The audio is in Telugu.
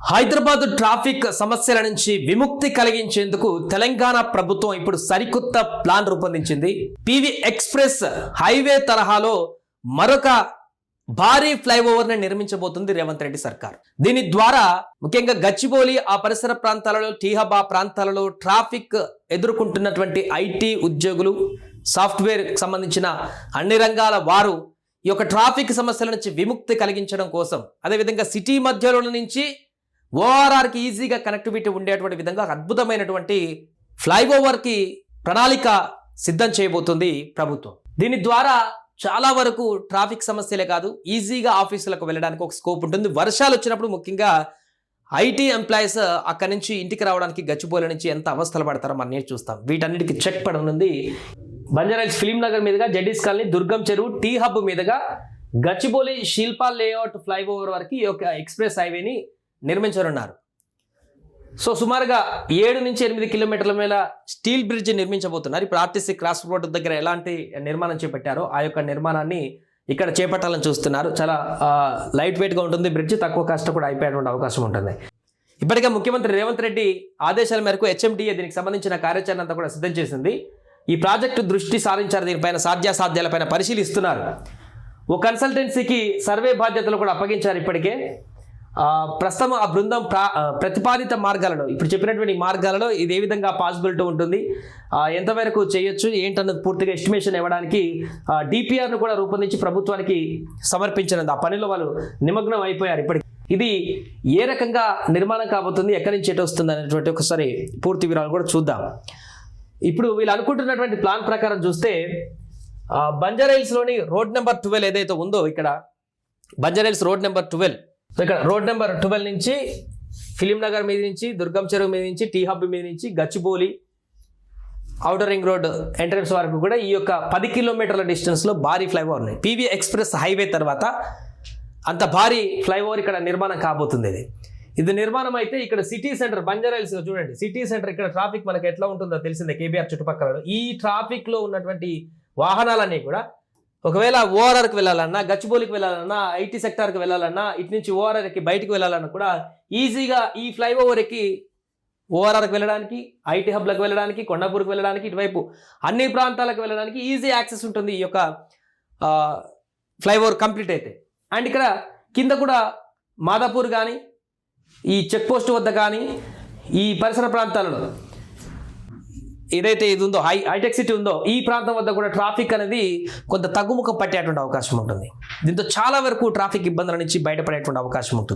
హైదరాబాద్ ట్రాఫిక్ సమస్యల నుంచి విముక్తి కలిగించేందుకు తెలంగాణ ప్రభుత్వం ఇప్పుడు సరికొత్త ప్లాన్ రూపొందించింది. పివి ఎక్స్ప్రెస్ హైవే తరహాలో మరొక భారీ ఫ్లైఓవర్ ని నిర్మించబోతుంది రేవంత్ రెడ్డి సర్కార్. దీని ద్వారా ముఖ్యంగా గచ్చిబౌలి ఆ పరిసర ప్రాంతాలలో, టీ హబ్ ఆ ప్రాంతాలలో ట్రాఫిక్ ఎదుర్కొంటున్నటువంటి ఐటీ ఉద్యోగులు, సాఫ్ట్వేర్ సంబంధించిన అన్ని రంగాల వారు ఈ యొక్క ట్రాఫిక్ సమస్యల నుంచి విముక్తి కలిగించడం కోసం, అదేవిధంగా సిటీ మధ్యలో నుంచి ఓఆర్ఆర్కి ఈజీగా కనెక్టివిటీ ఉండేటువంటి విధంగా అద్భుతమైనటువంటి ఫ్లైఓవర్కి ప్రణాళిక సిద్ధం చేయబోతుంది ప్రభుత్వం. దీని ద్వారా చాలా వరకు ట్రాఫిక్ సమస్యలే కాదు, ఈజీగా ఆఫీసులకు వెళ్ళడానికి ఒక స్కోప్ ఉంటుంది. వర్షాలు వచ్చినప్పుడు ముఖ్యంగా ఐటీ ఎంప్లాయీస్ అక్కడి నుంచి ఇంటికి రావడానికి గచ్చిబౌలి నుంచి ఎంత అవస్థలు పడతారో మనం చూస్తాం. వీటన్నిటికీ చెక్ పడనుంది. బంజారాహిల్స్ ఫిలిం నగర్ మీదుగా జడ్డీస్ కాలనీ, దుర్గం చెరువు, టీ హబ్ మీదుగా గచ్చిబౌలి శిల్పా లేఅవుట్ ఫ్లైఓవర్ వరకు ఈ యొక్క ఎక్స్ప్రెస్ హైవేని నిర్మించనున్నారు. సో సుమారుగా 7 నుంచి 8 కిలోమీటర్ల మేర స్టీల్ బ్రిడ్జ్ నిర్మించబోతున్నారు. ఇప్పుడు ఆర్టీసీ క్రాస్ రోడ్ దగ్గర ఎలాంటి నిర్మాణం చేపట్టారో ఆ యొక్క నిర్మాణాన్ని ఇక్కడ చేపట్టాలని చూస్తున్నారు. చాలా లైట్ వెయిట్గా ఉంటుంది బ్రిడ్జ్, తక్కువ కాస్ట్ కూడా అయిపోయేటువంటి అవకాశం ఉంటుంది. ఇప్పటికే ముఖ్యమంత్రి రేవంత్ రెడ్డి ఆదేశాల మేరకు హెచ్ఎండిఏ దీనికి సంబంధించిన కార్యాచరణ అంతా కూడా సిద్ధం చేసింది. ఈ ప్రాజెక్టు దృష్టి సారించారు, దీనిపైన సాధ్యాసాధ్యాలపైన పరిశీలిస్తున్నారు. ఓ కన్సల్టెన్సీకి సర్వే బాధ్యతలు కూడా అప్పగించారు. ఇప్పటికే ప్రస్తుతం ఆ బృందం ప్రతిపాదిత మార్గాలలో, ఇప్పుడు చెప్పినటువంటి మార్గాలలో ఇది ఏ విధంగా పాసిబిలిటీ ఉంటుంది, ఎంతవరకు చేయొచ్చు ఏంటన్నది పూర్తిగా ఎస్టిమేషన్ ఇవ్వడానికి డిపిఆర్ను కూడా రూపొందించి ప్రభుత్వానికి సమర్పించినది. ఆ పనిలో వాళ్ళు నిమగ్నం అయిపోయారు. ఇప్పటికి ఇది ఏ రకంగా నిర్మాణం కాబోతుంది, ఎక్కడి నుంచి ఎటు వస్తుంది అనేటువంటి ఒకసారి పూర్తి వివరాలు కూడా చూద్దాం. ఇప్పుడు వీళ్ళు అనుకుంటున్నటువంటి ప్లాన్ ప్రకారం చూస్తే బంజారాహిల్స్లోని రోడ్ నెంబర్ 12 ఏదైతే ఉందో, ఇక్కడ బంజారాహిల్స్ రోడ్ నెంబర్ 12, ఇక్కడ రోడ్ నెంబర్ 12 నుంచి ఫిలిం నగర్ మీద నుంచి, దుర్గం చెరువు మీద నుంచి, టీ హబ్ మీద నుంచి Gachibowli outer ring road entrance వరకు కూడా ఈ యొక్క 10 కిలోమీటర్ల డిస్టెన్స్లో భారీ ఫ్లైఓవర్ ఉన్నాయి. పివి ఎక్స్ప్రెస్ హైవే తర్వాత అంత భారీ ఫ్లైఓవర్ ఇక్కడ నిర్మాణం కాబోతుంది. ఇది నిర్మాణం అయితే ఇక్కడ సిటీ సెంటర్ బంజారాహిల్స్ చూడండి, సిటీ సెంటర్ ఇక్కడ ట్రాఫిక్ మనకి ఎట్లా ఉంటుందో తెలిసిందే. కేబీఆర్ చుట్టుపక్కల ఈ ట్రాఫిక్లో ఉన్నటువంటి వాహనాలన్నీ కూడా ఒకవేళ ఓఆర్ఆర్కి వెళ్ళాలన్నా, గచ్చిబౌలికి వెళ్ళాలన్నా, ఐటీ సెక్టార్కి వెళ్ళాలన్నా, ఇటు నుంచి ఓఆర్ఆర్కి బయటికి వెళ్ళాలన్నా కూడా ఈజీగా ఈ ఫ్లైఓవర్ ఎక్కి ఓఆర్ఆర్కి వెళ్ళడానికి, ఐటీ హబ్లకు వెళ్ళడానికి, కొండాపూర్కి వెళ్ళడానికి, ఇటువైపు అన్ని ప్రాంతాలకు వెళ్ళడానికి ఈజీ యాక్సెస్ ఉంటుంది ఈ యొక్క ఫ్లైఓవర్ కంప్లీట్ అయితే. అండ్ ఇక్కడ కింద కూడా మాదాపూర్ కానీ, ఈ చెక్ పోస్ట్ వద్ద కానీ, ఈ పరిసర ప్రాంతాలలో ఏదైతే ఇది ఉందో హైటెక్ సిటీ ఉందో ఈ ప్రాంతం వద్ద కూడా ట్రాఫిక్ అనేది కొంత తగ్గుముఖం పట్టేటువంటి అవకాశం ఉంటుంది. దీంతో చాలా వరకు ట్రాఫిక్ ఇబ్బందుల నుంచి బయటపడేటువంటి అవకాశం ఉంటుంది.